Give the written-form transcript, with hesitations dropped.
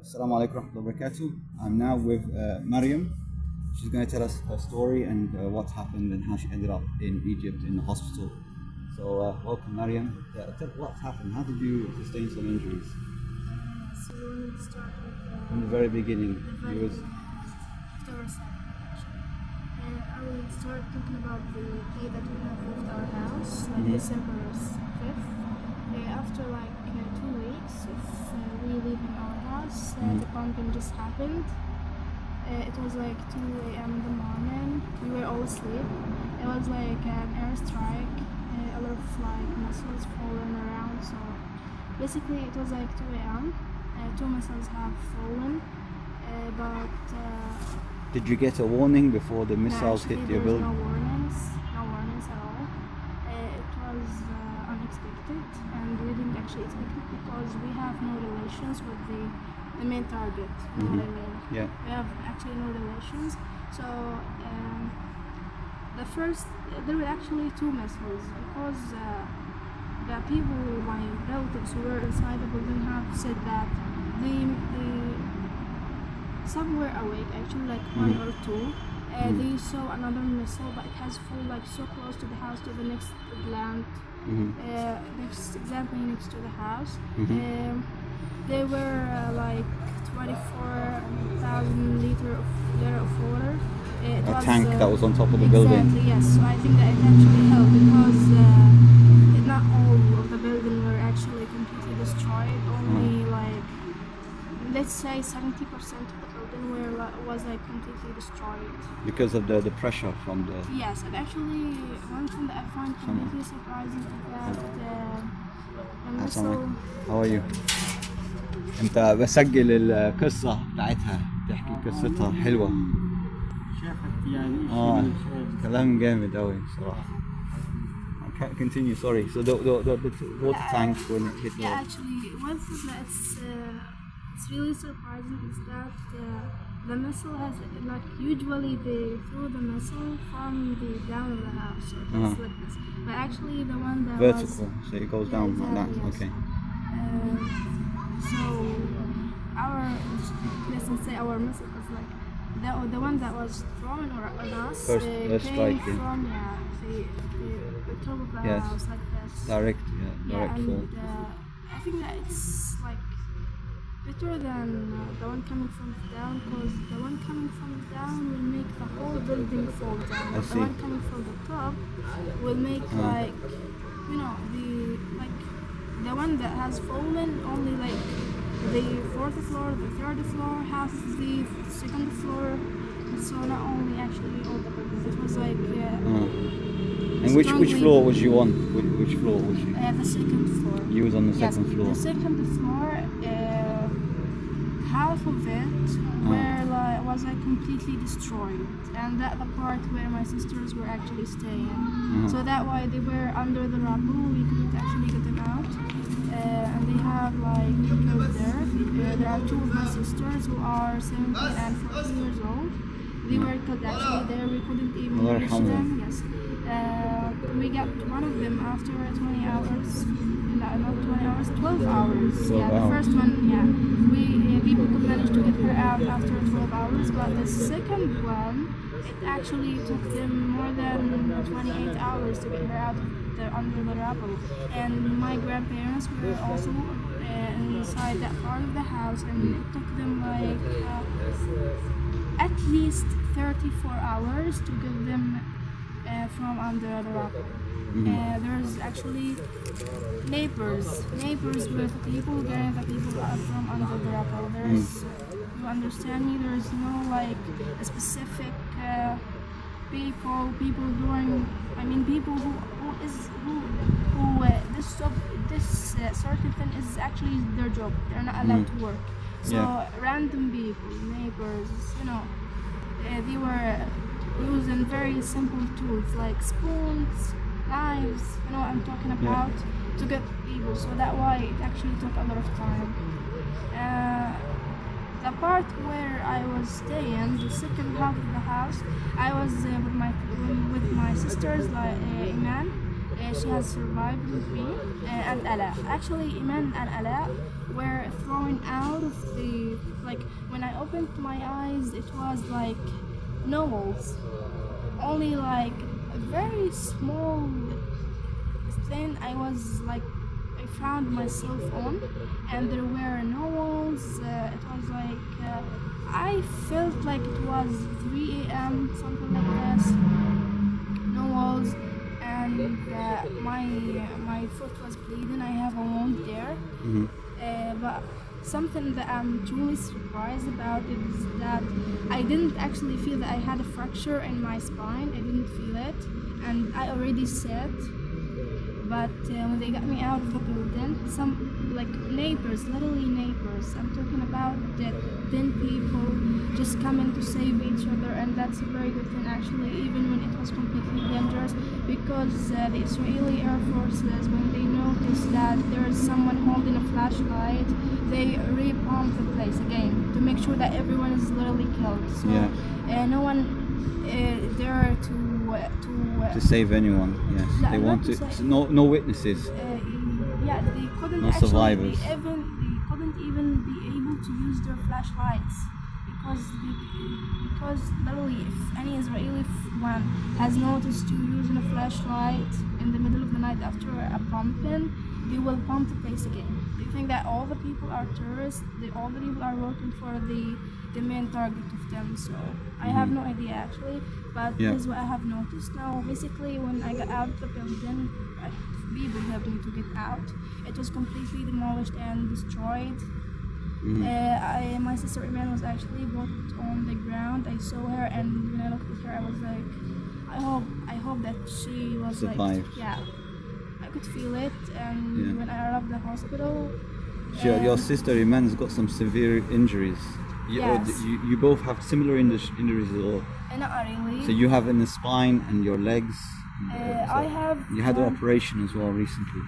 Assalamu alaikum warahmatullahi wabarakatuh. I'm now with Mariam. She's going to tell us her story and what happened and how she ended up in Egypt in the hospital. So, welcome, Mariam. Tell what happened. How did you sustain some injuries? So we'll start with From the very beginning. the very You was, after our second actually. I will start talking about the day that we have left our house, like December 5th. After like 2 weeks of we leaving our house, the pumping just happened. It was like 2 a.m. in the morning. We were all asleep. It was like an airstrike. A lot of like missiles falling around. So basically, it was like 2 a.m. Two missiles have fallen, but did you get a warning before the no, missiles actually hit your there was building? no warnings at all. It was unexpected, and we didn't actually expect it because we have no relations with the main target. You know what I mean? Yeah. We have actually no relations. So the first, there were actually two missiles because the people, my relatives who were inside the building, have said that some were awake, actually like one or two. They saw another missile, but it has fallen like so close to the house, to the next plant, next exactly next to the house. They were like 24,000 liter of water. It A was, tank that was on top of the exactly, building. yes. So I think that it actually helped because not all of the building were actually completely destroyed. Only like, let's say 70% of the building was like completely destroyed. Because of the pressure from the... Yes, and actually one thing that I find completely surprising is that the missile. How are you? انت بسجل القصة بتاعتها تحكي قصتها حلوة. شافت يعني كلام جامد أوي صراحة. I can't continue, sorry. So the water tank when it hit Yeah, actually, one thing that it's really surprising is that the missile has, like, usually they throw the missile from the down of the house, so it's like this. But actually, the one that vertical, was, so it goes down like that. yes. Okay. So our, let's say our missile was like the one that was thrown on us First came strike, yeah. from the top of the Yes. house, like this. Direct And fall. I think that it's like better than the one coming from down, because the one coming from down will make the whole building fall down. I But see. the one coming from the top will make like, you know, the one that has fallen only like the fourth floor, the third floor, half of the second floor. So not only actually all the buildings. It was like And which strongly- floor was you on? Which floor was you? the second floor. You was on the second Yes, floor. the second floor, half of it was like completely destroyed, and that the part where my sisters were actually staying. So that why they were under the rubble. We couldn't actually get them out, and they have like killed there. There are two of my sisters who are 17 and 14 years old. They were killed actually there. We couldn't even Allah reach yarhamhum. them. Yes. We got one of them after 20 hours. No, not 20 hours, 12 hours. 12 Yeah, the hours. first one, yeah. People could manage to get her out after 12 hours, but the second one, it actually took them more than 28 hours to get her out of under the rubble. And my grandparents were also inside that part of the house, and it took them like at least 34 hours to get them from under the rubble. There's actually neighbors with people getting the people out from under the rubble. There's, you understand me? There's no like a specific people doing. I mean, people who this certain thing is actually their job. They're not allowed to work. So random people, neighbors, you know, they were using very simple tools like spoons, knives, you know what I'm talking about, to get people. So that why it actually took a lot of time. The part where I was staying, the second half of the house, I was with my sisters, like Iman. She has survived with me, and Ala. Actually, Iman and Ala were thrown out of the, like, when I opened my eyes, it was like no walls, only like a very small thing I found myself on, and there were no walls. It was like I felt like it was 3 a.m., something like this. No walls, and my foot was bleeding. I have a wound there. But something that I'm truly surprised about is that I didn't actually feel that I had a fracture in my spine. I didn't feel it, and I already said. But when they got me out of the building, some like neighbors, literally neighbors, I'm talking about that 10 people just coming to save each other, and that's a very good thing actually, even when it was completely dangerous, because the Israeli Air Forces, when they noticed that there is someone holding a flashlight, they re-bomb the place again to make sure that everyone is literally killed. So no one there to save anyone. Yes, Yeah, they want not to. to say- No witnesses. Yeah, they couldn't No actually survivors. they couldn't even be able to use their flashlights because literally if any Israeli one has noticed you using a flashlight in the middle of the night after a pumping, they will pump the place again. They think that all the people are terrorists, all the people are working for the main target of them. So I have no idea actually, but this is what I have noticed now. Basically, when I got out of the building, people helped me to get out. It was completely demolished and destroyed. My sister Iman was actually put on the ground. I saw her, and when I looked at her, I was like, I hope that she was Survived. like, yeah, I could feel it. And when I arrived at the hospital, Your sister Iman's got some severe injuries. Yes. You both have similar injuries as well. not really. So you have in the spine and your legs. I have You had an one- operation as well recently.